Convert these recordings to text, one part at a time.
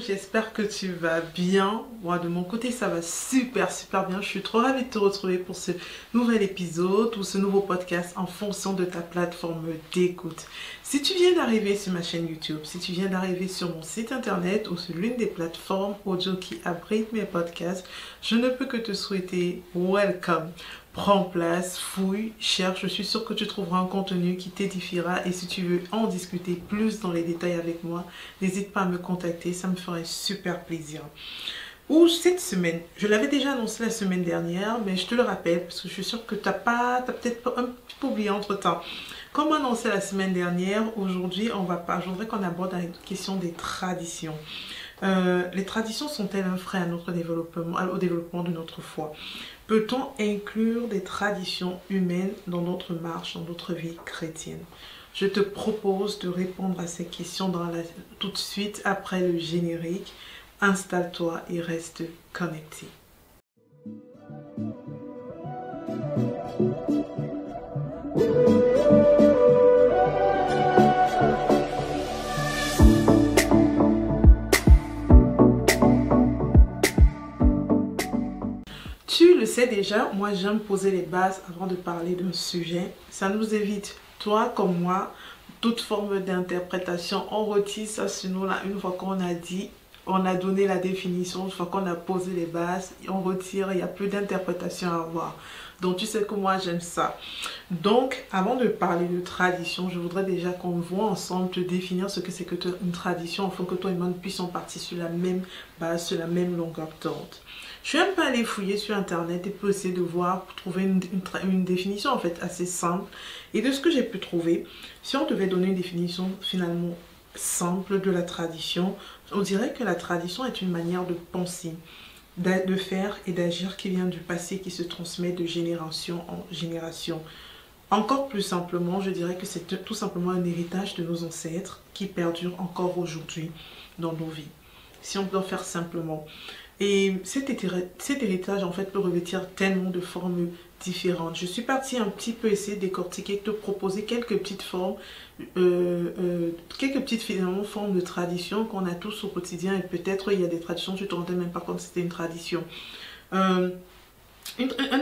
j'espère que tu vas bien. Moi, de mon côté, ça va super bien. Je suis trop ravie de te retrouver pour ce nouvel épisode ou ce nouveau podcast en fonction de ta plateforme d'écoute. Si tu viens d'arriver sur ma chaîne YouTube, si tu viens d'arriver sur mon site internet ou sur l'une des plateformes audio qui abritent mes podcasts, je ne peux que te souhaiter welcome. Prends place, fouille, cherche, je suis sûre que tu trouveras un contenu qui t'édifiera et si tu veux en discuter plus dans les détails avec moi, n'hésite pas à me contacter, ça me ferait super plaisir. Ou cette semaine, je l'avais déjà annoncé la semaine dernière, mais je te le rappelle parce que je suis sûre que tu as peut-être un petit peu oublié entre temps. Comme annoncé la semaine dernière, aujourd'hui, je voudrais qu'on aborde la question des traditions. Les traditions sont-elles un frein à notre développement, au développement de notre foi? Peut-on inclure des traditions humaines dans notre marche, dans notre vie chrétienne? Je te propose de répondre à ces questions tout de suite après le générique. Installe-toi et reste connecté. Tu le sais déjà, moi j'aime poser les bases avant de parler d'un sujet. Ça nous évite, toi comme moi, toute forme d'interprétation. On retire ça sur nous là une fois qu'on a dit, on a donné la définition, une fois qu'on a posé les bases, on retire, il n'y a plus d'interprétation à avoir. Donc tu sais que moi j'aime ça. Donc avant de parler de tradition, je voudrais déjà qu'on voit ensemble te définir ce que c'est que une tradition afin que toi et moi nous puissions partir sur la même base, sur la même longueur d'onde. Je suis un peu allée fouiller sur internet et pour essayer de voir, pour trouver une définition en fait assez simple. Et de ce que j'ai pu trouver, si on devait donner une définition finalement simple de la tradition, on dirait que la tradition est une manière de penser, de faire et d'agir qui vient du passé, qui se transmet de génération en génération. Encore plus simplement, je dirais que c'est tout simplement un héritage de nos ancêtres qui perdure encore aujourd'hui dans nos vies. Si on peut en faire simplement. Et cet héritage, en fait, peut revêtir tellement de formes différentes. Je suis partie un petit peu essayer de décortiquer, te proposer quelques petites formes, finalement formes de traditions qu'on a tous au quotidien. Et peut-être il y a des traditions, tu te rendais même pas compte que c'était une tradition. Un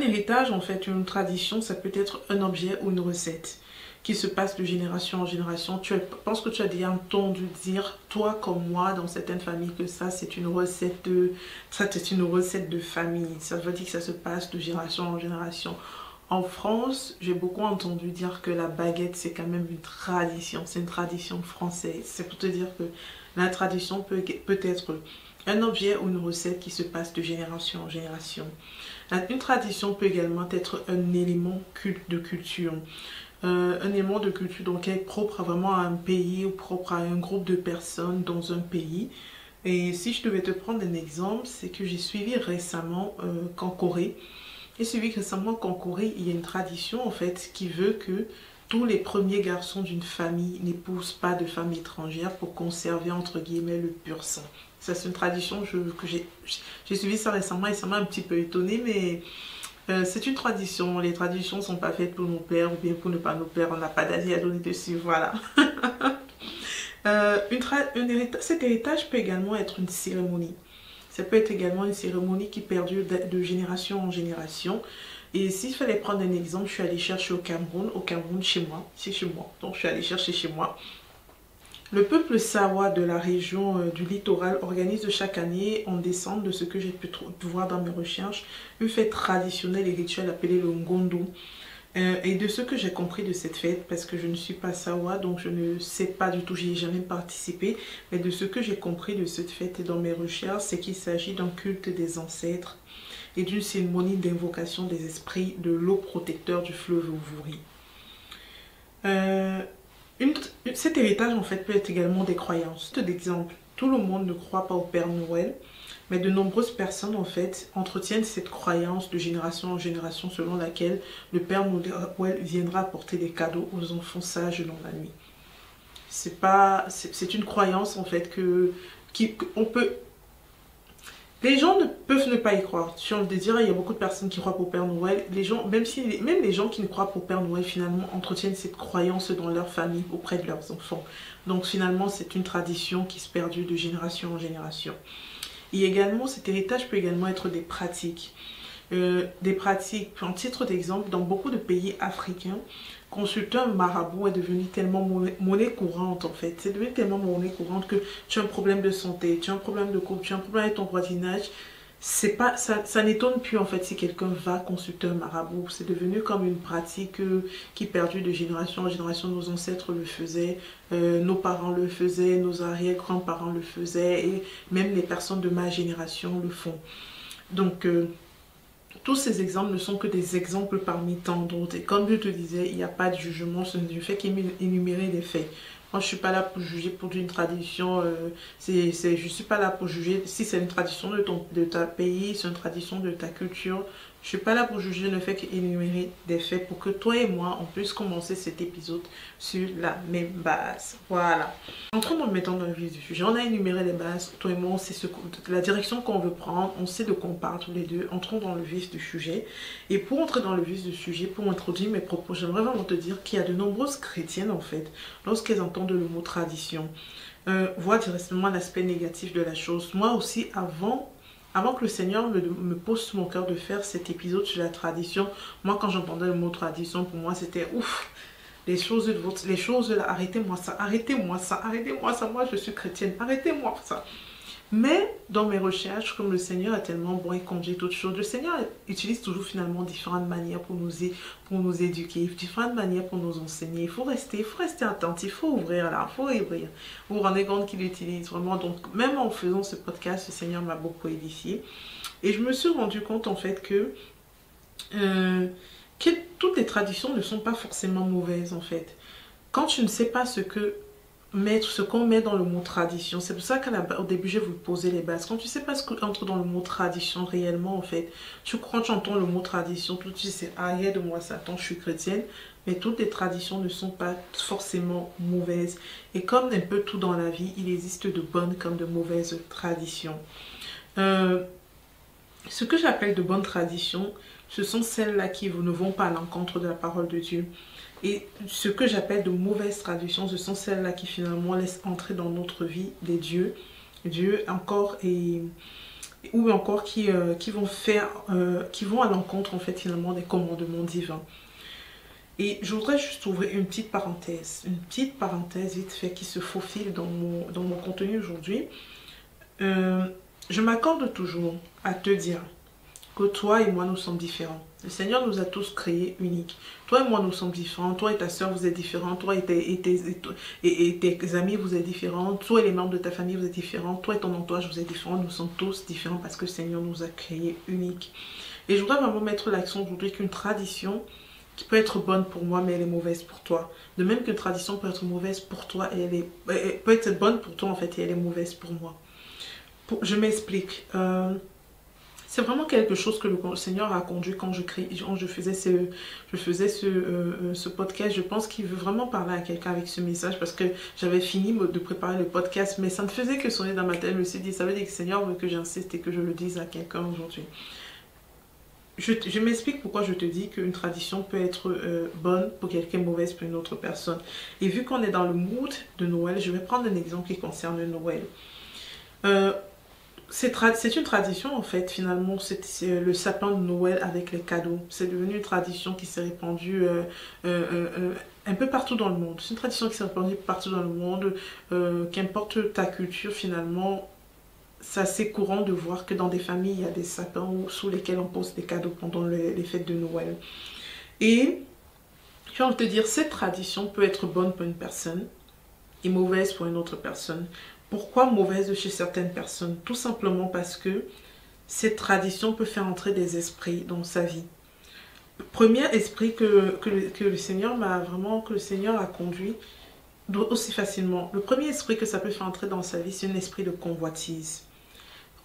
héritage, en fait, une tradition, ça peut être un objet ou une recette qui se passe de génération en génération. Je pense que tu as déjà entendu dire, toi comme moi, dans certaines familles, que ça c'est une recette de famille. Ça veut dire que ça se passe de génération en génération. En France, j'ai beaucoup entendu dire que la baguette c'est quand même une tradition. C'est une tradition française. C'est pour te dire que la tradition peut être un objet ou une recette qui se passe de génération en génération. Une tradition peut également être un élément de culture. Un élément de culture donc est propre vraiment à un pays ou propre à un groupe de personnes dans un pays. Et si je devais te prendre un exemple, c'est que j'ai suivi récemment qu'en Corée, il y a une tradition en fait qui veut que tous les premiers garçons d'une famille n'épousent pas de femme étrangère pour conserver entre guillemets le pur sang. Ça c'est une tradition que j'ai suivi ça récemment et ça m'a un petit peu étonnée, mais c'est une tradition. Les traditions ne sont pas faites pour nos pères ou bien pour ne pas nos pères. On n'a pas d'avis à donner dessus, voilà. Cet héritage peut également être une cérémonie. Ça peut être également une cérémonie qui perdure de génération en génération. Et s'il fallait prendre un exemple, je suis allée chercher au Cameroun chez moi, c'est chez moi. Donc je suis allée chercher chez moi. Le peuple Sawa de la région du littoral organise chaque année, en décembre, de ce que j'ai pu voir dans mes recherches, une fête traditionnelle et rituelle appelée le Ngondo. Et de ce que j'ai compris de cette fête, parce que je ne suis pas Sawa, donc je ne sais pas du tout, j'y ai jamais participé, mais de ce que j'ai compris de cette fête et dans mes recherches, c'est qu'il s'agit d'un culte des ancêtres et d'une cérémonie d'invocation des esprits de l'eau protecteur du fleuve Ouvuri. Cet héritage en fait peut être également des croyances. D'exemple, tout le monde ne croit pas au Père Noël, mais de nombreuses personnes en fait entretiennent cette croyance de génération en génération selon laquelle le Père Noël viendra apporter des cadeaux aux enfants sages dans la nuit. C'est une croyance en fait on peut... Les gens ne peuvent ne pas y croire. J'ai envie de dire, il y a beaucoup de personnes qui croient au Père Noël. Les gens, même les gens qui ne croient pas au Père Noël, finalement, entretiennent cette croyance dans leur famille, auprès de leurs enfants. Donc finalement, c'est une tradition qui se perdure de génération en génération. Et également, cet héritage peut également être des pratiques. Des pratiques, en titre d'exemple, dans beaucoup de pays africains, consulter un marabout est devenu tellement monnaie courante en fait. C'est devenu tellement monnaie courante que tu as un problème de santé, tu as un problème de couple, tu as un problème avec ton voisinage. C'est pas, ça n'étonne plus en fait si quelqu'un va consulter un marabout. C'est devenu comme une pratique qui perdure de génération en génération. Nos ancêtres le faisaient, nos parents le faisaient, nos arrière-grands-parents le faisaient et même les personnes de ma génération le font. Donc, tous ces exemples ne sont que des exemples parmi tant d'autres. Et comme je te disais, il n'y a pas de jugement, ce n'est fait qu'énumérer des faits. Moi, je ne suis pas là pour juger pour une tradition. Je ne suis pas là pour juger si c'est une tradition de ta pays, c'est une tradition de ta culture. Je ne suis pas là pour juger, ne fait qu'énumérer des faits pour que toi et moi, on puisse commencer cet épisode sur la même base. Voilà. Entrons maintenant dans le vif du sujet. On a énuméré les bases. Toi et moi, on sait la direction qu'on veut prendre. On sait de quoi on parle tous les deux. Entrons dans le vif du sujet. Et pour entrer dans le vif du sujet, pour introduire mes propos, j'aimerais vraiment te dire qu'il y a de nombreuses chrétiennes, en fait, lorsqu'elles entendent le mot tradition, voient directement l'aspect négatif de la chose. Moi aussi, avant que le Seigneur me pose sur mon cœur de faire cet épisode sur la tradition, moi quand j'entendais le mot tradition, pour moi c'était ouf, les choses là, arrêtez-moi ça, arrêtez-moi ça, arrêtez-moi ça, moi je suis chrétienne, arrêtez-moi ça. Mais dans mes recherches, comme le Seigneur est tellement bon et conduit toutes choses, le Seigneur utilise toujours finalement différentes manières pour nous éduquer, différentes manières pour nous enseigner. Il faut rester attentif, il faut ouvrir là, il faut ouvrir. Vous vous rendez compte qu'il utilise vraiment. Donc même en faisant ce podcast, le Seigneur m'a beaucoup édifié. Et je me suis rendu compte en fait que toutes les traditions ne sont pas forcément mauvaises en fait. Quand tu ne sais pas ce qu'on met dans le mot tradition, c'est pour ça qu'au début je vais vous poser les bases. Quand tu ne sais pas ce qu'entre dans le mot tradition réellement en fait, quand tu entends le mot tradition, tout de suite c'est ah, de moi Satan, je suis chrétienne. Mais toutes les traditions ne sont pas forcément mauvaises. Et comme un peu tout dans la vie, il existe de bonnes comme de mauvaises traditions. Ce que j'appelle de bonnes traditions, ce sont celles-là qui ne vont pas à l'encontre de la parole de Dieu. Et ce que j'appelle de mauvaises traditions, ce sont celles-là qui finalement laissent entrer dans notre vie des dieux encore ou encore qui vont à l'encontre en fait finalement des commandements divins. Et je voudrais juste ouvrir une petite parenthèse vite fait qui se faufile dans mon contenu aujourd'hui. Je m'accorde toujours à te dire que toi et moi nous sommes différents. Le Seigneur nous a tous créés uniques. Toi et moi nous sommes différents. Toi et ta soeur vous êtes différents. Toi et tes amis vous êtes différents. Toi et les membres de ta famille vous êtes différents. Toi et ton entourage vous êtes différents. Nous sommes tous différents parce que le Seigneur nous a créés uniques. Et je voudrais vraiment mettre l'accent aujourd'hui qu'une tradition qui peut être bonne pour moi mais elle est mauvaise pour toi. De même qu'une tradition peut être mauvaise pour toi et elle peut être bonne pour toi en fait et elle est mauvaise pour moi. Je m'explique. C'est vraiment quelque chose que le Seigneur a conduit quand je faisais ce podcast. Je pense qu'il veut vraiment parler à quelqu'un avec ce message parce que j'avais fini de préparer le podcast, mais ça ne faisait que sonner dans ma tête. Je me suis dit, ça veut dire que le Seigneur veut que j'insiste et que je le dise à quelqu'un aujourd'hui. Je m'explique pourquoi je te dis qu'une tradition peut être bonne pour quelqu'un, mauvaise pour une autre personne. Et vu qu'on est dans le mood de Noël, je vais prendre un exemple qui concerne Noël. C'est une tradition en fait, finalement, c'est le sapin de Noël avec les cadeaux. C'est devenu une tradition qui s'est répandue un peu partout dans le monde. C'est une tradition qui s'est répandue partout dans le monde, qu'importe ta culture finalement. C'est assez courant de voir que dans des familles, il y a des sapins sous lesquels on pose des cadeaux pendant les fêtes de Noël. Et je vais te dire, cette tradition peut être bonne pour une personne et mauvaise pour une autre personne. Pourquoi mauvaise chez certaines personnes? Tout simplement parce que cette tradition peut faire entrer des esprits dans sa vie. Premier esprit que le Seigneur a conduit aussi facilement. Le premier esprit que ça peut faire entrer dans sa vie, c'est un esprit de convoitise.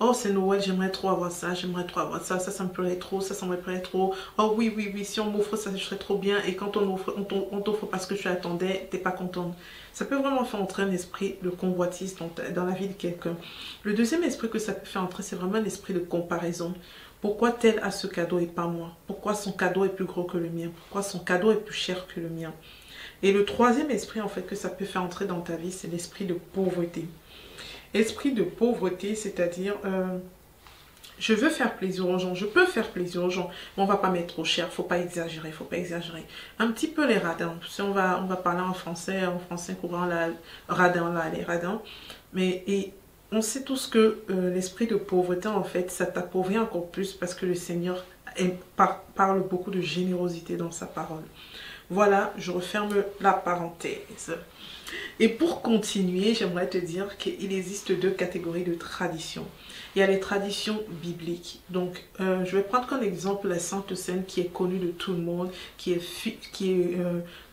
Oh, c'est Noël, j'aimerais trop avoir ça, j'aimerais trop avoir ça, ça me plairait trop, ça me plairait trop. Oh oui, oui, oui, si on m'offre ça, je serais trop bien. Et quand on t'offre parce que tu attendais, t'es pas contente. Ça peut vraiment faire entrer un esprit de convoitise dans la vie de quelqu'un. Le deuxième esprit que ça peut faire entrer, c'est vraiment un esprit de comparaison. Pourquoi tel a ce cadeau et pas moi? Pourquoi son cadeau est plus gros que le mien? Pourquoi son cadeau est plus cher que le mien? Et le troisième esprit, en fait, que ça peut faire entrer dans ta vie, c'est l'esprit de pauvreté. Esprit de pauvreté, c'est-à-dire, je veux faire plaisir aux gens, je peux faire plaisir aux gens, mais on va pas mettre trop cher, faut pas exagérer, faut pas exagérer. Un petit peu les radins, si on va parler en français courant, la radin, là, les radins, mais et on sait tous que l'esprit de pauvreté, en fait, ça t'appauvrit encore plus parce que le Seigneur parle beaucoup de générosité dans sa parole. Voilà, je referme la parenthèse. Et pour continuer, j'aimerais te dire qu'il existe deux catégories de traditions. Il y a les traditions bibliques. Donc, je vais prendre comme exemple la Sainte Seine qui est connue de tout le monde, qui est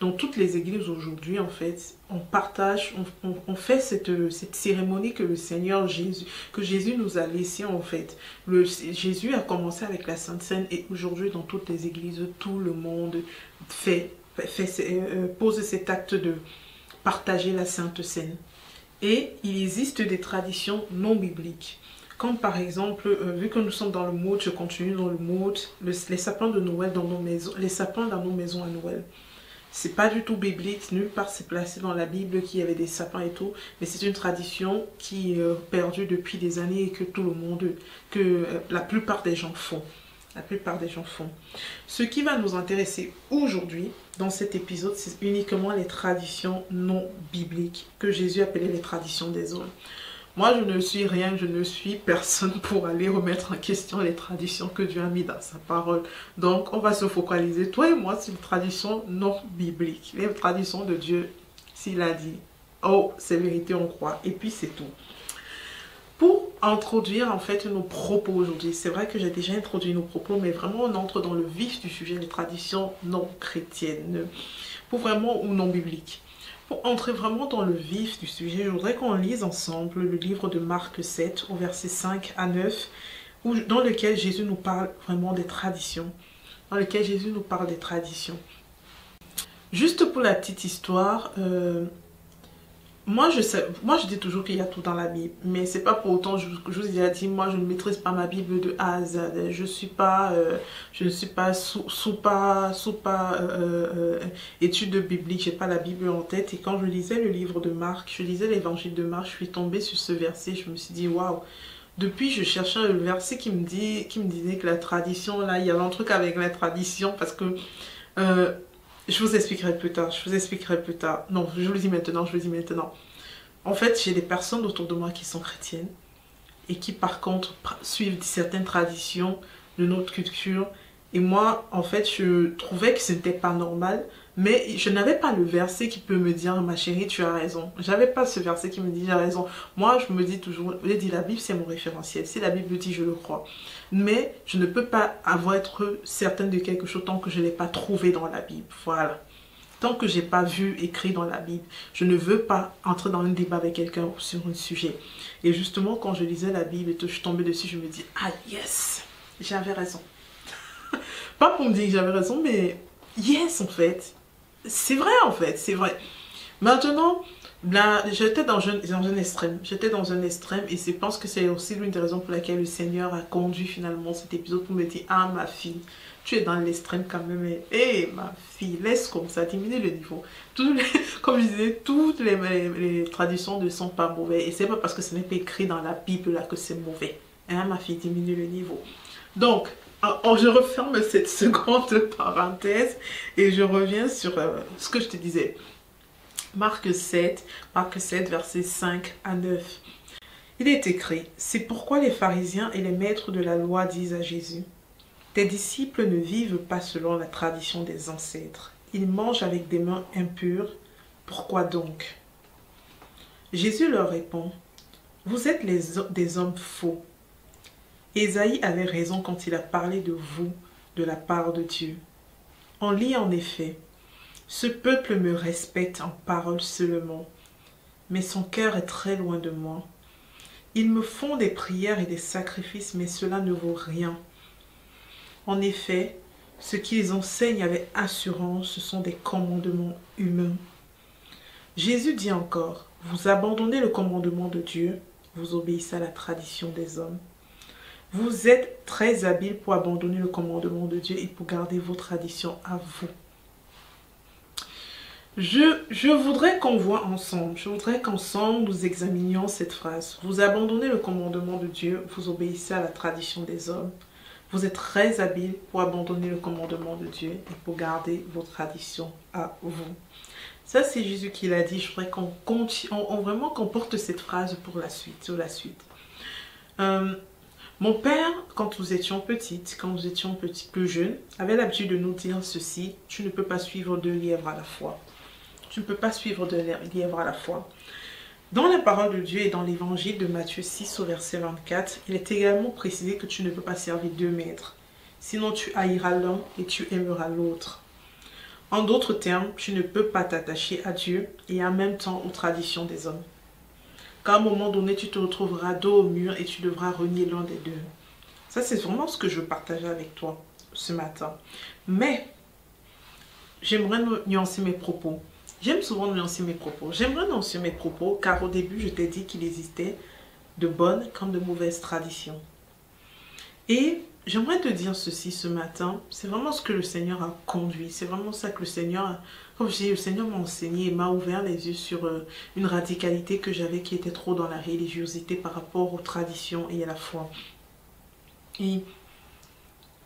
dans toutes les églises aujourd'hui, en fait. On partage, on fait cette cérémonie que le Seigneur Jésus, que Jésus nous a laissée, en fait. Jésus a commencé avec la Sainte Seine et aujourd'hui, dans toutes les églises, tout le monde pose cet acte de partager la Sainte Seine. Et il existe des traditions non bibliques. Comme par exemple, vu que nous sommes dans le mood, je continue dans le mood, les sapins de Noël dans nos maisons, les sapins dans nos maisons à Noël. C'est pas du tout biblique, nulle part c'est placé dans la Bible qu'il y avait des sapins et tout, mais c'est une tradition qui est perdue depuis des années et que tout le monde, la plupart des gens font. La plupart des gens font. Ce qui va nous intéresser aujourd'hui, dans cet épisode, c'est uniquement les traditions non bibliques, que Jésus appelait les traditions des hommes. Moi, je ne suis rien, je ne suis personne pour aller remettre en question les traditions que Dieu a mis dans sa parole. Donc, on va se focaliser, toi et moi, sur les traditions non bibliques, les traditions de Dieu, s'il a dit. Oh, c'est vérité, on croit. Et puis, c'est tout. Pour introduire en fait nos propos aujourd'hui, c'est vrai que j'ai déjà introduit nos propos, mais vraiment on entre dans le vif du sujet, les traditions non chrétiennes, pour vraiment ou non bibliques. Pour entrer vraiment dans le vif du sujet, je voudrais qu'on lise ensemble le livre de Marc 7, au verset 5 à 9, dans lequel Jésus nous parle vraiment des traditions. Dans lequel Jésus nous parle des traditions. Juste pour la petite histoire, moi je dis toujours qu'il y a tout dans la Bible, mais c'est pas pour autant, je vous ai déjà dit, moi je ne maîtrise pas ma Bible de A à Z. Je ne suis pas étude biblique, j'ai pas la Bible en tête. Et quand je lisais le livre de Marc, je lisais l'évangile de Marc, je suis tombée sur ce verset, je me suis dit waouh. Depuis, je cherchais le verset qui me disait que la tradition, là, il y avait un truc avec la tradition, parce que je vous expliquerai plus tard, Non, je vous le dis maintenant, En fait, j'ai des personnes autour de moi qui sont chrétiennes et qui, par contre, suivent certaines traditions de notre culture. Et moi, en fait, je trouvais que ce n'était pas normal, mais je n'avais pas le verset qui peut me dire, ma chérie, tu as raison. J'avais pas ce verset qui me dit, j'ai raison. Moi, je me dis toujours, la Bible, c'est mon référentiel. Si la Bible dit, je le crois. Mais je ne peux pas être certaine de quelque chose tant que je ne l'ai pas trouvé dans la Bible. Voilà. Tant que je n'ai pas vu écrit dans la Bible, je ne veux pas entrer dans un débat avec quelqu'un sur un sujet. Et justement, quand je lisais la Bible et que je suis tombée dessus, je me dis, ah yes, j'avais raison. Pas pour me dire que j'avais raison, mais yes, en fait. C'est vrai, en fait, c'est vrai. Maintenant, là, j'étais dans un extrême. J'étais dans un extrême et je pense que c'est aussi l'une des raisons pour laquelle le Seigneur a conduit finalement cet épisode pour me dire, ah ma fille, tu es dans l'extrême quand même. Et ma fille, laisse comme ça, diminue le niveau. Comme je disais, toutes les traditions ne sont pas mauvaises. Et c'est pas parce que ce n'est pas écrit dans la Bible là que c'est mauvais. Hein, ma fille, diminue le niveau. Donc, je referme cette seconde parenthèse et je reviens sur ce que je te disais. Marc 7, versets 5 à 9. Il est écrit, c'est pourquoi les pharisiens et les maîtres de la loi disent à Jésus, tes disciples ne vivent pas selon la tradition des ancêtres. Ils mangent avec des mains impures. Pourquoi donc? Jésus leur répond, vous êtes des hommes faux. Ésaïe avait raison quand il a parlé de vous de la part de Dieu. On lit en effet, ce peuple me respecte en parole seulement, mais son cœur est très loin de moi. Ils me font des prières et des sacrifices, mais cela ne vaut rien. En effet, ce qu'ils enseignent avec assurance, ce sont des commandements humains. Jésus dit encore, vous abandonnez le commandement de Dieu, vous obéissez à la tradition des hommes. Vous êtes très habile pour abandonner le commandement de Dieu et pour garder vos traditions à vous. Je voudrais qu'on voit ensemble, je voudrais qu'ensemble nous examinions cette phrase. Vous abandonnez le commandement de Dieu, vous obéissez à la tradition des hommes. Vous êtes très habile pour abandonner le commandement de Dieu et pour garder vos traditions à vous. Ça, c'est Jésus qui l'a dit. Je voudrais qu'on vraiment qu'on porte cette phrase pour la suite, sur la suite. Mon père, quand nous étions petites, quand nous étions plus jeunes, avait l'habitude de nous dire ceci, tu ne peux pas suivre deux lièvres à la fois. Tu ne peux pas suivre deux lièvres à la fois. Dans la parole de Dieu et dans l'évangile de Matthieu 6 au verset 24, il est également précisé que tu ne peux pas servir deux maîtres. Sinon tu haïras l'un et tu aimeras l'autre. En d'autres termes, tu ne peux pas t'attacher à Dieu et en même temps aux traditions des hommes. Car à un moment donné, tu te retrouveras dos au mur et tu devras renier l'un des deux. Ça, c'est vraiment ce que je veux partager avec toi ce matin. Mais, j'aimerais nuancer mes propos. J'aime souvent nuancer mes propos. J'aimerais nuancer mes propos car au début, je t'ai dit qu'il existait de bonnes comme de mauvaises traditions. Et j'aimerais te dire ceci ce matin. C'est vraiment ce que le Seigneur a conduit. C'est vraiment ça que le Seigneur, comme je dis, le Seigneur m'a enseigné et m'a ouvert les yeux sur une radicalité que j'avais qui était trop dans la religiosité par rapport aux traditions et à la foi. Et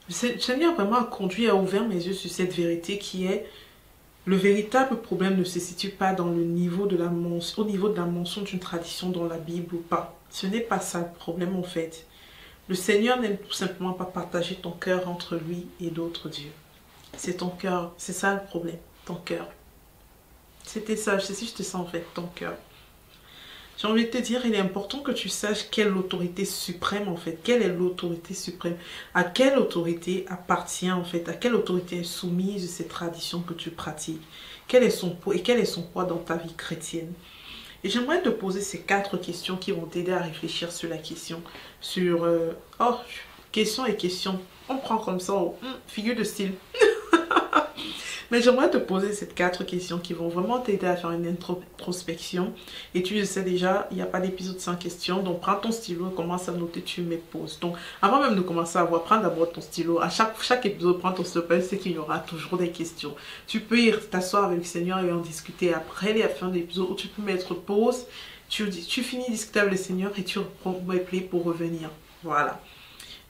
le Seigneur vraiment a conduit, a ouvert mes yeux sur cette vérité qui est le véritable problème ne se situe pas dans le niveau de au niveau de la mention d'une tradition dans la Bible ou pas. Ce n'est pas ça le problème en fait. Le Seigneur n'aime tout simplement pas partager ton cœur entre lui et d'autres dieux. C'est ton cœur, c'est ça le problème, ton cœur. C'était ça, c'est si je te sens en fait, ton cœur. J'ai envie de te dire, il est important que tu saches quelle autorité suprême en fait, quelle est l'autorité suprême, à quelle autorité appartient en fait, à quelle autorité est soumise cette tradition que tu pratiques, quel est son poids et quel est son poids dans ta vie chrétienne. Et j'aimerais te poser ces 4 questions qui vont t'aider à réfléchir sur la question, sur, questions et questions, on prend comme ça, figure de style. Mais j'aimerais te poser ces 4 questions qui vont vraiment t'aider à faire une introspection. Et tu le sais déjà, il n'y a pas d'épisode sans questions. Donc prends ton stylo, commence à noter, tu me poses. Donc avant même de commencer à voir, prends d'abord ton stylo. À chaque épisode, prends ton stylo, c'est qu'il y aura toujours des questions. Tu peux y t'asseoir avec le Seigneur et en discuter après la fin de l'épisode. Ou tu peux mettre pause, tu finis de discuter avec le Seigneur et tu reprends replay pour revenir. Voilà.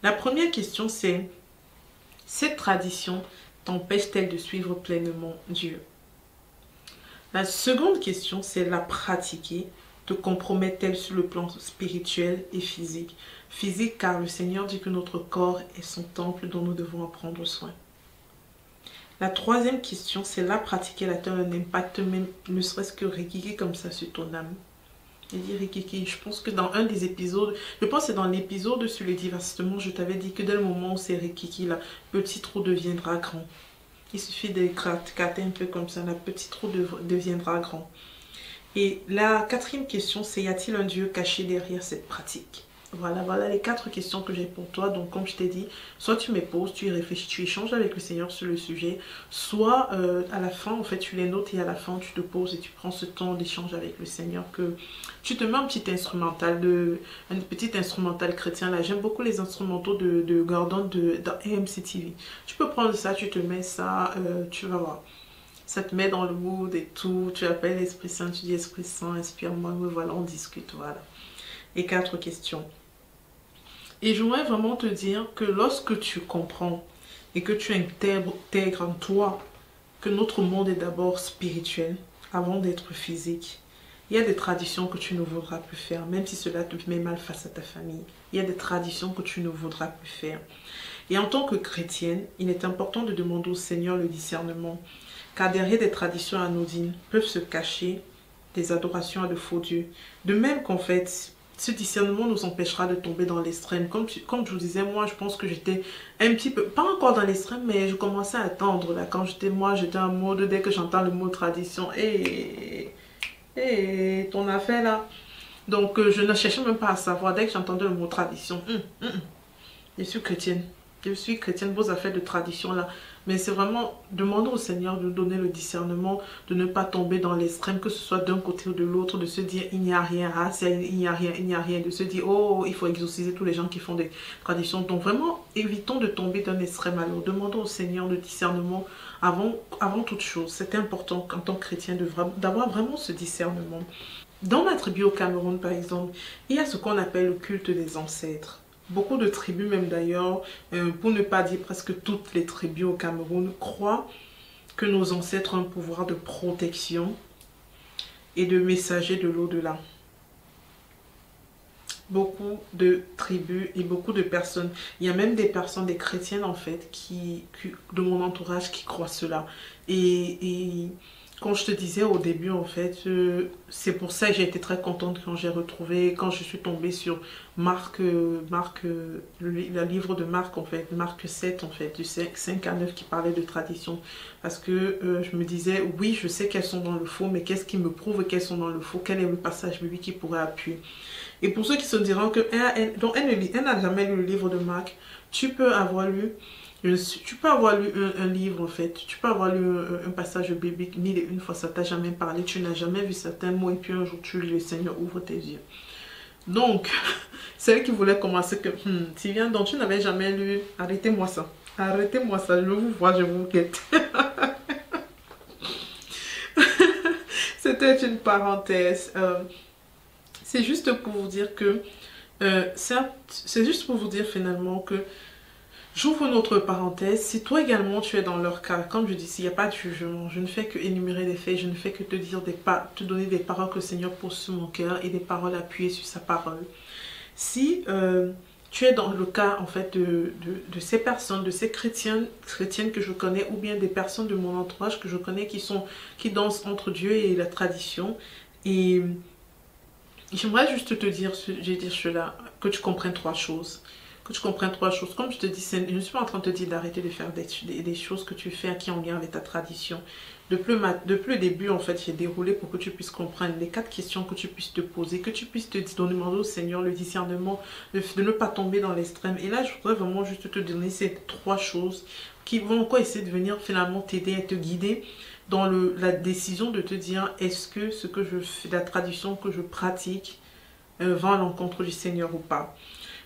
La première question c'est, cette tradition t'empêche-t-elle de suivre pleinement Dieu? La seconde question, c'est la pratiquer. Te compromet-elle sur le plan spirituel et physique? Physique, car le Seigneur dit que notre corps est son temple dont nous devons en prendre soin. La troisième question, c'est la pratiquer. Elle a un impact même, ne serait-ce que régulier comme ça sur ton âme. Je pense que dans un des épisodes, je pense que c'est dans l'épisode sur le divertissement, je t'avais dit que dès le moment où c'est Rikiki, là, petit trou deviendra grand. Il suffit de gratter un peu comme ça, la petit trou deviendra grand. Et la quatrième question, c'est y a-t-il un Dieu caché derrière cette pratique? Voilà les 4 questions que j'ai pour toi. Donc comme je t'ai dit, soit tu me poses, tu y réfléchis, tu échanges avec le Seigneur sur le sujet, soit à la fin, en fait, tu les notes et à la fin, tu te poses et tu prends ce temps d'échange avec le Seigneur, que tu te mets un petit instrumental, chrétien. Là, j'aime beaucoup les instrumentaux de Gordon dans AMC TV. Tu peux prendre ça, tu te mets ça, tu vas voir. Ça te met dans le mood et tout. Tu appelles l'Esprit Saint, tu dis Esprit Saint, inspire-moi, voilà, on discute, voilà. Et 4 questions. Et j'aimerais vraiment te dire que lorsque tu comprends et que tu intègres en toi que notre monde est d'abord spirituel avant d'être physique, il y a des traditions que tu ne voudras plus faire, même si cela te met mal face à ta famille. Il y a des traditions que tu ne voudras plus faire. Et en tant que chrétienne, il est important de demander au Seigneur le discernement, car derrière des traditions anodines peuvent se cacher des adorations à de faux dieux. De même qu'en fait, ce discernement nous empêchera de tomber dans l'extrême. Comme je vous disais, moi, je pense que j'étais un petit peu, pas encore dans l'extrême, mais je commençais à attendre. Là, quand j'étais en mode, dès que j'entends le mot tradition, et ton affaire là. Donc, je ne cherchais même pas à savoir. Dès que j'entendais le mot tradition, je suis chrétienne. Je suis chrétienne, vos affaires de tradition là. Mais c'est vraiment demander au Seigneur de nous donner le discernement, de ne pas tomber dans l'extrême, que ce soit d'un côté ou de l'autre, de se dire il n'y a rien, il n'y a rien, il n'y a rien, de se dire oh, il faut exorciser tous les gens qui font des traditions. Donc vraiment, évitons de tomber d'un extrême à l'autre. Demandons au Seigneur le discernement avant toute chose. C'est important en tant que chrétien d'avoir vraiment ce discernement. Dans ma tribu au Cameroun, par exemple, il y a ce qu'on appelle le culte des ancêtres. Beaucoup de tribus, même d'ailleurs, pour ne pas dire presque toutes les tribus au Cameroun, croient que nos ancêtres ont un pouvoir de protection et de messager de l'au-delà. Beaucoup de tribus et beaucoup de personnes, il y a même des personnes, des chrétiennes en fait, de mon entourage qui croient cela. Et quand je te disais au début, en fait, c'est pour ça que j'ai été très contente quand j'ai retrouvé, quand je suis tombée sur le livre de Marc, en fait, Marc 7, en fait, du 5 à 9 qui parlait de tradition. Parce que je me disais, oui, je sais qu'elles sont dans le faux, mais qu'est-ce qui me prouve qu'elles sont dans le faux? Quel est le passage biblique qui pourrait appuyer? Et pour ceux qui se diront elle n'a jamais lu le livre de Marc, tu peux avoir lu un livre en fait, tu peux avoir lu un passage biblique mille et une fois, ça t'a jamais parlé, tu n'as jamais vu certains mots et puis un jour tu lis, le Seigneur ouvre tes yeux. Donc, celle qui voulait commencer que, Sylviane, donc tu n'avais jamais lu, arrêtez-moi ça, je vous vois, je vous guette. C'était une parenthèse. C'est juste pour vous dire que, c'est juste pour vous dire finalement que, j'ouvre une autre parenthèse, si toi également tu es dans leur cas, comme je dis, s'il n'y a pas de jugement, je ne fais que énumérer des faits, je ne fais que te donner des paroles que le Seigneur pose sur mon cœur et des paroles appuyées sur sa parole. Si tu es dans le cas en fait de ces personnes, de ces chrétiennes que je connais, ou bien des personnes de mon entourage que je connais qui dansent entre Dieu et la tradition, et j'aimerais juste te dire, cela, que tu comprennes trois choses. Que tu comprennes trois choses. Comme je te dis, je ne suis pas en train de te dire d'arrêter de faire des choses que tu fais qui ont lien avec ta tradition. Depuis le début, en fait, j'ai déroulé pour que tu puisses comprendre les 4 questions que tu puisses te poser, que tu puisses te demander au Seigneur le discernement, de ne pas tomber dans l'extrême. Et là, je voudrais vraiment juste te donner ces 3 choses qui vont encore essayer de venir finalement t'aider et te guider dans la décision de te dire est-ce que ce que je fais, la tradition que je pratique, va à l'encontre du Seigneur ou pas.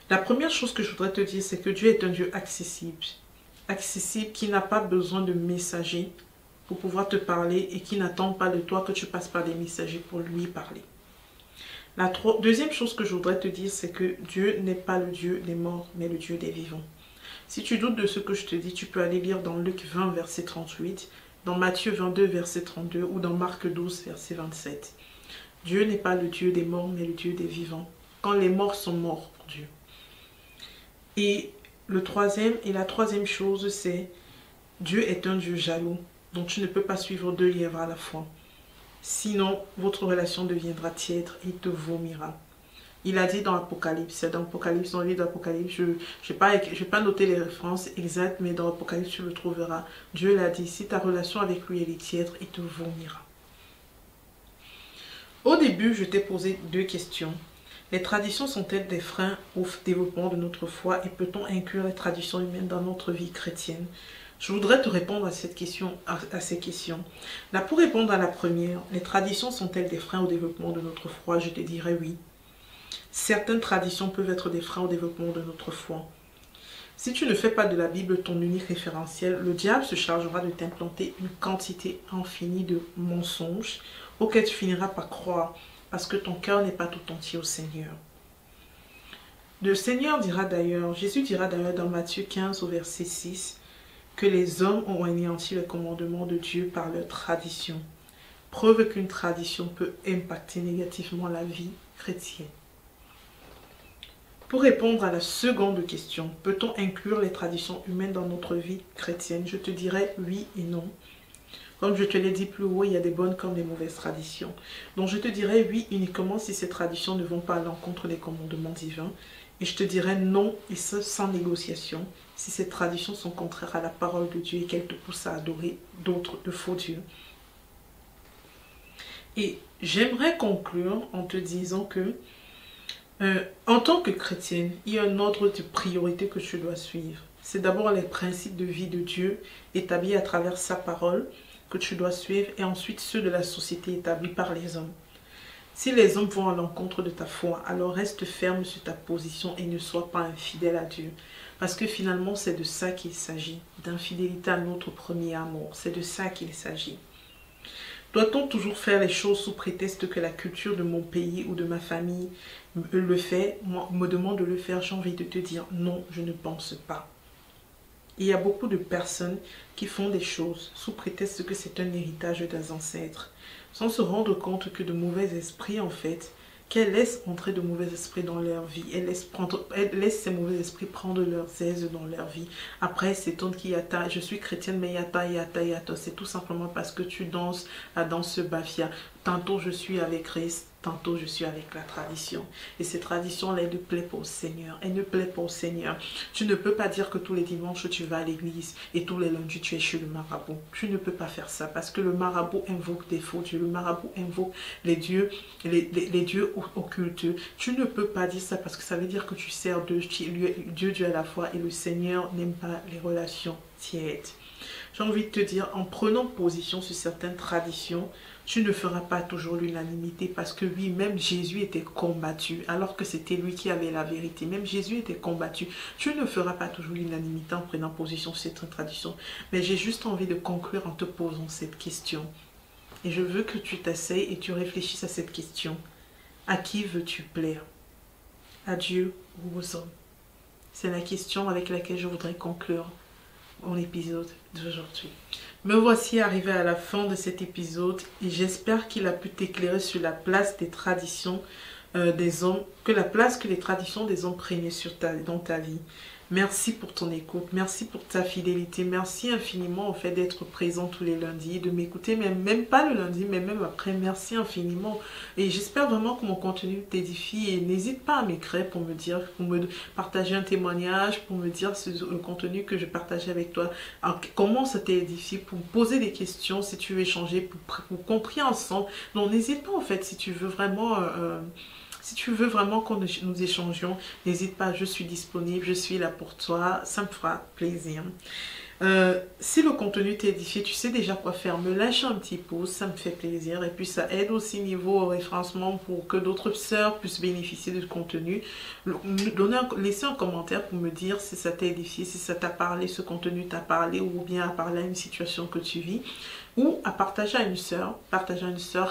La première chose que je voudrais te dire, c'est que Dieu est un Dieu accessible. Accessible, qui n'a pas besoin de messagers pour pouvoir te parler et qui n'attend pas de toi que tu passes par des messagers pour lui parler. La deuxième chose que je voudrais te dire, c'est que Dieu n'est pas le Dieu des morts, mais le Dieu des vivants. Si tu doutes de ce que je te dis, tu peux aller lire dans Luc 20, verset 38, dans Matthieu 22, verset 32 ou dans Marc 12, verset 27. Dieu n'est pas le Dieu des morts, mais le Dieu des vivants. Quand les morts sont morts, Dieu. Et la troisième chose, c'est Dieu est un Dieu jaloux, donc tu ne peux pas suivre 2 lièvres à la fois. Sinon, votre relation deviendra tiède et il te vomira. Il a dit dans l'Apocalypse, dans le livre d'Apocalypse, je ne vais pas noter les références exactes, mais dans l'Apocalypse, tu le trouveras. Dieu l'a dit, si ta relation avec lui est tiède, il te vomira. Au début, je t'ai posé 2 questions. Les traditions sont-elles des freins au développement de notre foi et peut-on inclure les traditions humaines dans notre vie chrétienne? Je voudrais te répondre à ces questions. Là, pour répondre à la première, les traditions sont-elles des freins au développement de notre foi? Je te dirais oui. Certaines traditions peuvent être des freins au développement de notre foi. Si tu ne fais pas de la Bible ton unique référentiel, le diable se chargera de t'implanter une quantité infinie de mensonges auxquels tu finiras par croire. Parce que ton cœur n'est pas tout entier au Seigneur. Le Seigneur dira d'ailleurs, Jésus dira d'ailleurs dans Matthieu 15 au verset 6, que les hommes ont anéanti le commandement de Dieu par leur tradition. Preuve qu'une tradition peut impacter négativement la vie chrétienne. Pour répondre à la seconde question, peut-on inclure les traditions humaines dans notre vie chrétienne? Je te dirais oui et non. Comme je te l'ai dit plus haut, il y a des bonnes comme des mauvaises traditions. Donc je te dirais oui uniquement si ces traditions ne vont pas à l'encontre des commandements divins. Et je te dirais non, et ça sans négociation, si ces traditions sont contraires à la parole de Dieu et qu'elles te poussent à adorer d'autres, de faux dieux. Et j'aimerais conclure en te disant que en tant que chrétienne, il y a un ordre de priorité que tu dois suivre. C'est d'abord les principes de vie de Dieu établis à travers sa parole que tu dois suivre et ensuite ceux de la société établis par les hommes. Si les hommes vont à l'encontre de ta foi, alors reste ferme sur ta position et ne sois pas infidèle à Dieu. Parce que finalement, c'est de ça qu'il s'agit, d'infidélité à notre premier amour. C'est de ça qu'il s'agit. Doit-on toujours faire les choses sous prétexte que la culture de mon pays ou de ma famille le fait, me demande de le faire? J'ai envie de te dire non, je ne pense pas. Il y a beaucoup de personnes qui font des choses sous prétexte que c'est un héritage des ancêtres, sans se rendre compte que de mauvais esprits, en fait, qu'elles laissent entrer de mauvais esprits dans leur vie. Elles laissent ces mauvais esprits prendre leurs aises dans leur vie. Après, c'est ton qui atta. Je suis chrétienne, mais yata, yata, yata. C'est tout simplement parce que tu danses la danse bafia. Tantôt je suis avec Christ, tantôt je suis avec la tradition. Et ces traditions-là, elles ne plaisent pas au Seigneur. Elles ne plaisent pas au Seigneur. Tu ne peux pas dire que tous les dimanches tu vas à l'église et tous les lundis tu es chez le marabout. Tu ne peux pas faire ça parce que le marabout invoque des faux dieux. Le marabout invoque les dieux occultes. Tu ne peux pas dire ça parce que ça veut dire que tu sers Dieu à la fois et le Seigneur n'aime pas les relations tièdes. J'ai envie de te dire, en prenant position sur certaines traditions, tu ne feras pas toujours l'unanimité parce que oui, même Jésus était combattu alors que c'était lui qui avait la vérité. Même Jésus était combattu. Tu ne feras pas toujours l'unanimité en prenant position sur cette tradition. Mais j'ai juste envie de conclure en te posant cette question. Et je veux que tu t'asseyes et tu réfléchisses à cette question. À qui veux-tu plaire? À Dieu ou aux hommes? C'est la question avec laquelle je voudrais conclure mon épisode d'aujourd'hui. Me voici arrivé à la fin de cet épisode et j'espère qu'il a pu t'éclairer sur la place des traditions des hommes, que les traditions des hommes prenaient dans ta vie. Merci pour ton écoute, merci pour ta fidélité, merci infiniment au fait d'être présent tous les lundis, de m'écouter, même pas le lundi, mais même après, merci infiniment. Et j'espère vraiment que mon contenu t'édifie et n'hésite pas à m'écrire pour me dire, pour me partager un témoignage, pour me dire le contenu que je partageais avec toi, alors, comment ça t'a édifié, pour me poser des questions si tu veux échanger, pour qu'on prie ensemble. Donc n'hésite pas en fait si tu veux vraiment... Si tu veux vraiment que nous échangions, n'hésite pas, je suis disponible, je suis là pour toi, ça me fera plaisir. Si le contenu t'édifie, tu sais déjà quoi faire, me lâche un petit pouce, ça me fait plaisir. Et puis ça aide aussi niveau référencement pour que d'autres sœurs puissent bénéficier du contenu. Laissez un commentaire pour me dire si ça t'a édifié, si ça t'a parlé, ce contenu t'a parlé, ou bien à parler à une situation que tu vis, ou à partager à une sœur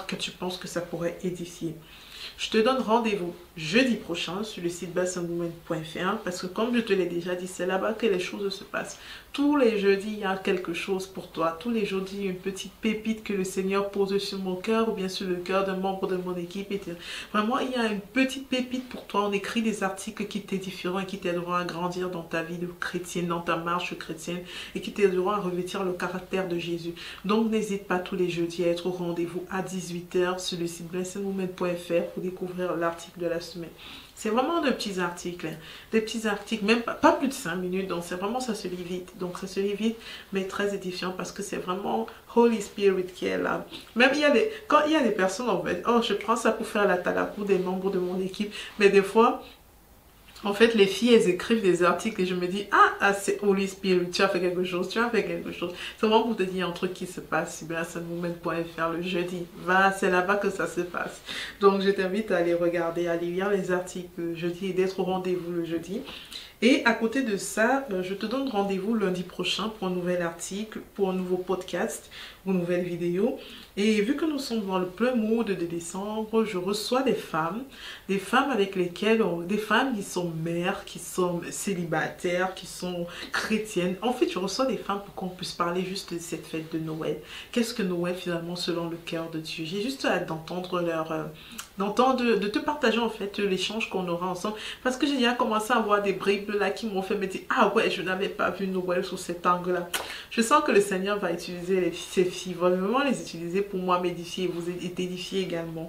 que tu penses que ça pourrait édifier. Je te donne rendez-vous jeudi prochain sur le site bassinwoman.fr parce que comme je te l'ai déjà dit, c'est là-bas que les choses se passent. Tous les jeudis, il y a quelque chose pour toi. Tous les jeudis, une petite pépite que le Seigneur pose sur mon cœur ou bien sur le cœur d'un membre de mon équipe. Et vraiment, il y a une petite pépite pour toi. On écrit des articles qui t'édifieront et qui t'aideront à grandir dans ta vie de chrétienne, dans ta marche chrétienne et qui t'aideront à revêtir le caractère de Jésus. Donc, n'hésite pas tous les jeudis à être au rendez-vous à 18 h sur le site blessedwoman.fr pour découvrir l'article de la semaine. C'est vraiment de petits articles, même pas plus de 5 minutes, donc c'est vraiment, ça se lit vite. Donc ça se lit vite, mais très édifiant parce que c'est vraiment Holy Spirit qui est là. Même quand il y a des personnes en fait, oh je prends ça pour faire la talakou des membres de mon équipe, mais des fois, en fait, les filles, elles écrivent des articles et je me dis, ah c'est Holy Spirit, tu as fait quelque chose, tu as fait quelque chose. C'est vraiment pour te dire un truc qui se passe sur blessedwoman.fr le jeudi. C'est là-bas que ça se passe. Donc, je t'invite à aller regarder, à aller lire les articles le jeudi et d'être au rendez-vous le jeudi. Et à côté de ça, je te donne rendez-vous lundi prochain pour un nouvel article, pour un nouveau podcast ou une nouvelle vidéo. Et vu que nous sommes dans le plein mood de décembre, je reçois des femmes avec lesquelles, des femmes qui sont mères, qui sont célibataires, qui sont chrétiennes. En fait, je reçois des femmes pour qu'on puisse parler juste de cette fête de Noël. Qu'est-ce que Noël finalement selon le cœur de Dieu? J'ai juste hâte d'entendre de te partager en fait l'échange qu'on aura ensemble. Parce que j'ai déjà commencé à avoir des bribes là qui m'ont fait me dire, ah ouais, je n'avais pas vu Noël sous cet angle-là. Je sens que le Seigneur va utiliser ces filles, va vraiment les utiliser pour moi m'édifier et vous édifier également.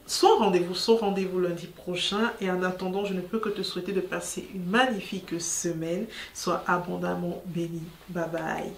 Soit rendez-vous lundi prochain et en attendant, je ne peux que te souhaiter de passer une magnifique semaine. Sois abondamment béni. Bye bye.